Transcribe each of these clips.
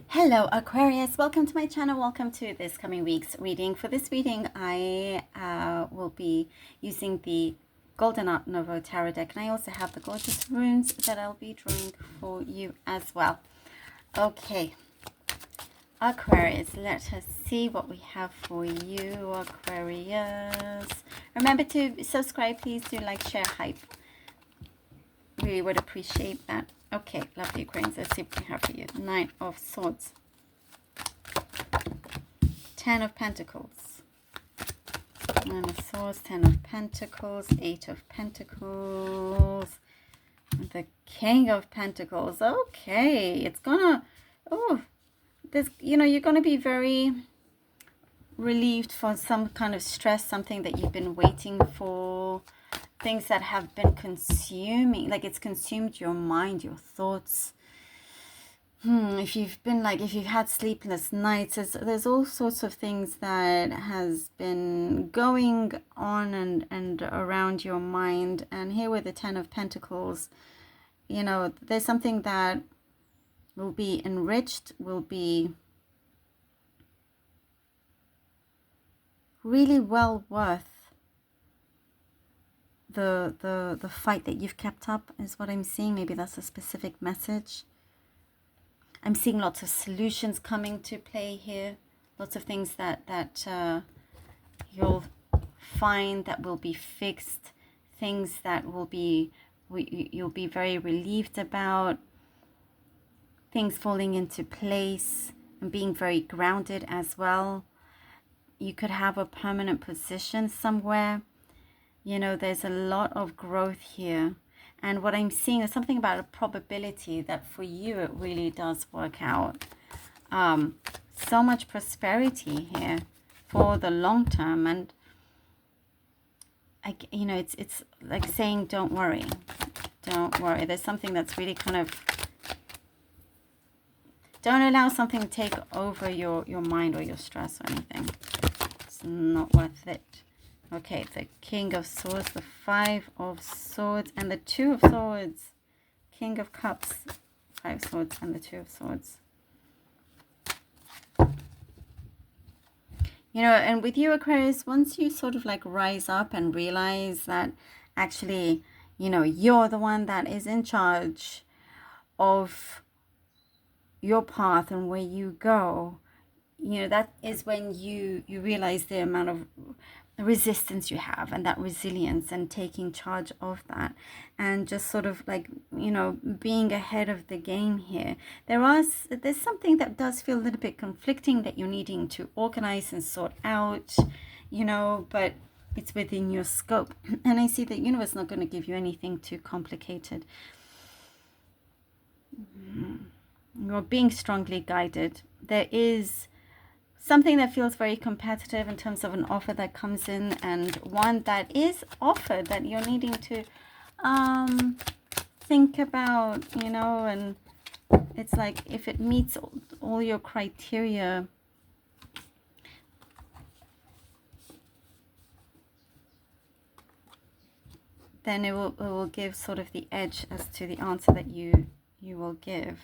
Hello Aquarius, welcome to my channel, welcome to this coming week's reading. For this reading I will be using the Golden Art Nouveau Tarot deck, and I also have the gorgeous runes that I'll be drawing for you as well. Okay, Aquarius, let us see what we have for you, Aquarius. Remember to subscribe, please do like, share, hype. Really would appreciate that. Okay, lovely Aquarians, let's see what we have for you. Nine of Swords, Ten of Pentacles, Nine of Swords, Ten of Pentacles, Eight of Pentacles, the King of Pentacles. Okay, it's gonna, there's, you're gonna be very relieved for some kind of stress, something that you've been waiting for, things that have been consuming, like it's consumed your mind, your thoughts. If you've had sleepless nights, there's all sorts of things that has been going on and around your mind. And here with the Ten of Pentacles, there's something that will be enriched, will be really well worth the fight that you've kept up, is what I'm seeing. Maybe that's a specific message. I'm seeing lots of solutions coming to play here, lots of things that you'll find that will be fixed, things that you'll be very relieved about, things falling into place and being very grounded as well. You could have a permanent position somewhere. There's a lot of growth here. And what I'm seeing is something about a probability that for you it really does work out. So much prosperity here for the long term. And, it's like saying, don't worry. Don't worry. There's something that's really kind of... Don't allow something to take over your mind or your stress or anything. It's not worth it. Okay, the King of Swords, the Five of Swords, and the Two of Swords. King of Cups, Five of Swords, and the Two of Swords. And with you, Aquarius, once you sort of like rise up and realize that actually, you're the one that is in charge of your path and where you go, that is when you realize the amount of resistance you have, and that resilience, and taking charge of that, and just sort of like being ahead of the game here. There's something that does feel a little bit conflicting that you're needing to organize and sort out, but it's within your scope. And I see that the universe is not going to give you anything too complicated. You're being strongly guided. There is something that feels very competitive in terms of an offer that comes in, and one that is offered that you're needing to think about, and it's like if it meets all your criteria, then it will give sort of the edge as to the answer that you will give,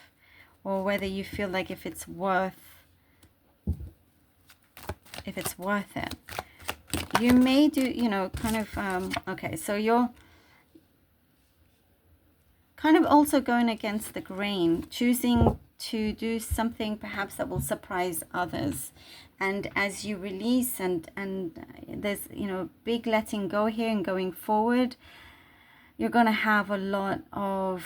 or whether you feel like if it's worth it. You may do, okay, so you're kind of also going against the grain, choosing to do something perhaps that will surprise others. And as you release and there's, big letting go here and going forward, you're going to have a lot of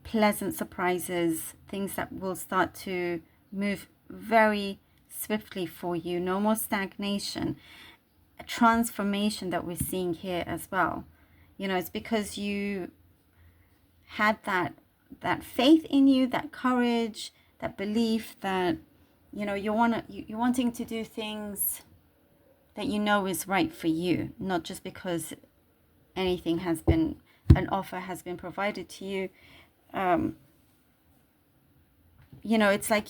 pleasant surprises, things that will start to move very swiftly for you. No more stagnation, a transformation that we're seeing here as well. It's because you had that faith in you, that courage, that belief that you're wanting to do things that is right for you, not just because an offer has been provided to you. It's like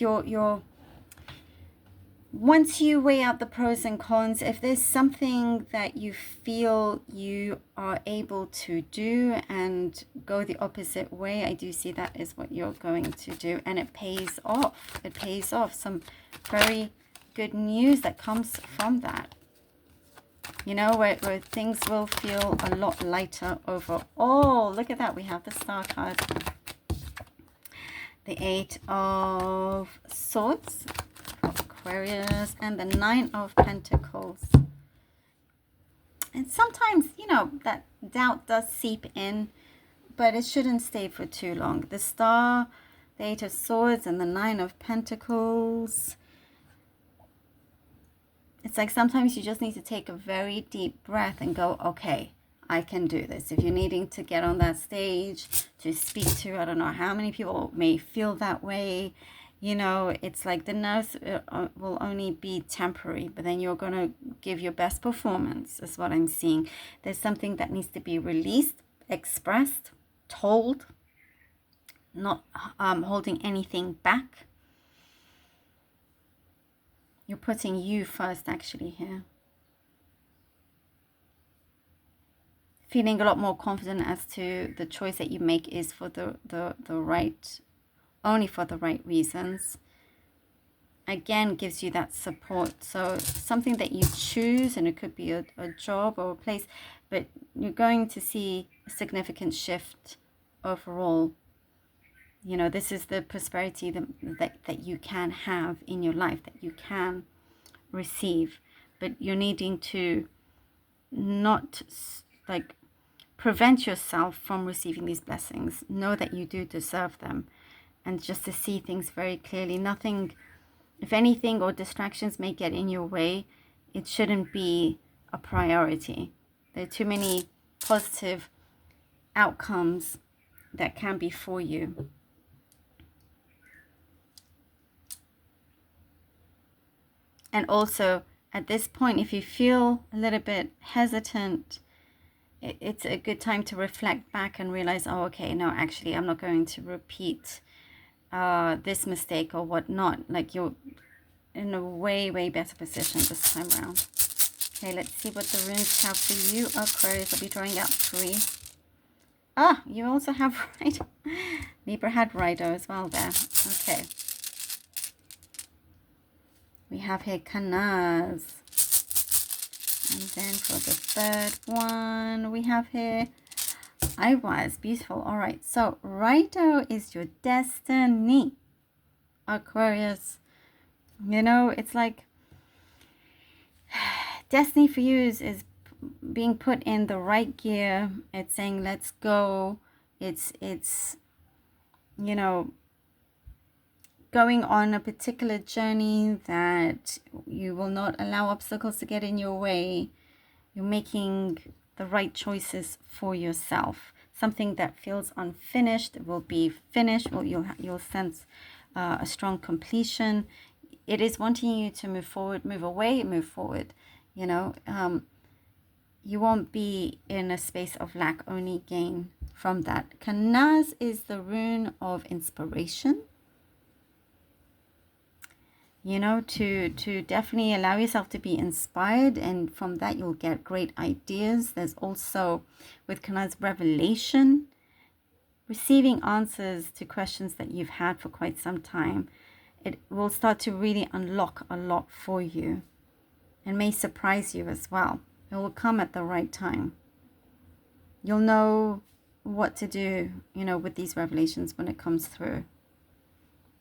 once you weigh out the pros and cons, if there's something that you feel you are able to do and go the opposite way, I do see that is what you're going to do, and it pays off. It pays off. Some very good news that comes from that. You know, where things will feel a lot lighter overall. Look at that. We have the Star card. The 8 of Swords, Aquarius, and the 9 of Pentacles. And sometimes, you know, that doubt does seep in, but it shouldn't stay for too long. The Star, the 8 of Swords, and the 9 of Pentacles. It's like sometimes you just need to take a very deep breath and go, okay, I can do this. If you're needing to get on that stage to speak to, I don't know how many people may feel that way. You know, it's like the nerves will only be temporary, but then you're going to give your best performance, is what I'm seeing. There's something that needs to be released, expressed, told, not holding anything back. You're putting you first, actually, here. Feeling a lot more confident as to the choice that you make is for the right, only for the right reasons. Again, gives you that support. So something that you choose, and it could be a job or a place, but you're going to see a significant shift overall. You know, this is the prosperity that you can have in your life, that you can receive. But you're needing to not like prevent yourself from receiving these blessings. Know that you do deserve them, and just to see things very clearly. Nothing, if anything, or distractions may get in your way, it shouldn't be a priority. There are too many positive outcomes that can be for you. And also, at this point, if you feel a little bit hesitant, it's a good time to reflect back and realize, oh, okay, no, actually, I'm not going to repeat this mistake or whatnot. Like, you're in a way, way better position this time around. Okay, let's see what the runes have for you, Aquarius. I'll be drawing out 3. Ah, you also have Rido. Libra had Rido as well there. Okay. We have here Canaz. And then for the third one, we have here AQUARIUS. Beautiful. All right. So Rido is your destiny, Aquarius. You know, it's like destiny for you is being put in the right gear. It's saying, let's go. It's you know, going on a particular journey that you will not allow obstacles to get in your way. You're making the right choices for yourself. Something that feels unfinished will be finished. Well, you'll sense a strong completion. It is wanting you to move forward, move away, move forward. You know, you won't be in a space of lack, only gain from that. Canaz is the rune of inspiration. You know, to definitely allow yourself to be inspired, and from that you'll get great ideas. There's also, with Canaz, revelation, receiving answers to questions that you've had for quite some time. It will start to really unlock a lot for you, and may surprise you as well. It will come at the right time. You'll know what to do, you know, with these revelations when it comes through.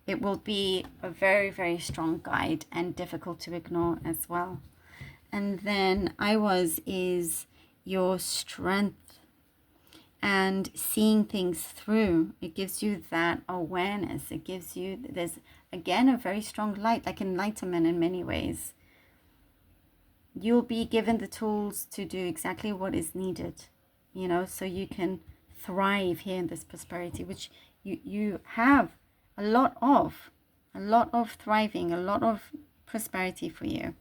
It will be a very, very strong guide and difficult to ignore as well. And then AQUARIUS is your strength and seeing things through. It gives you that awareness. It gives you, there's again a very strong light, like enlightenment in many ways. You'll be given the tools to do exactly what is needed, you know, so you can thrive here in this prosperity, which you have a lot of thriving, a lot of prosperity for you.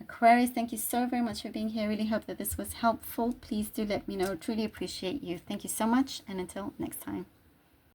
Aquarius, thank you so very much for being here. Really hope that this was helpful. Please do let me know. Truly appreciate you. Thank you so much, and until next time.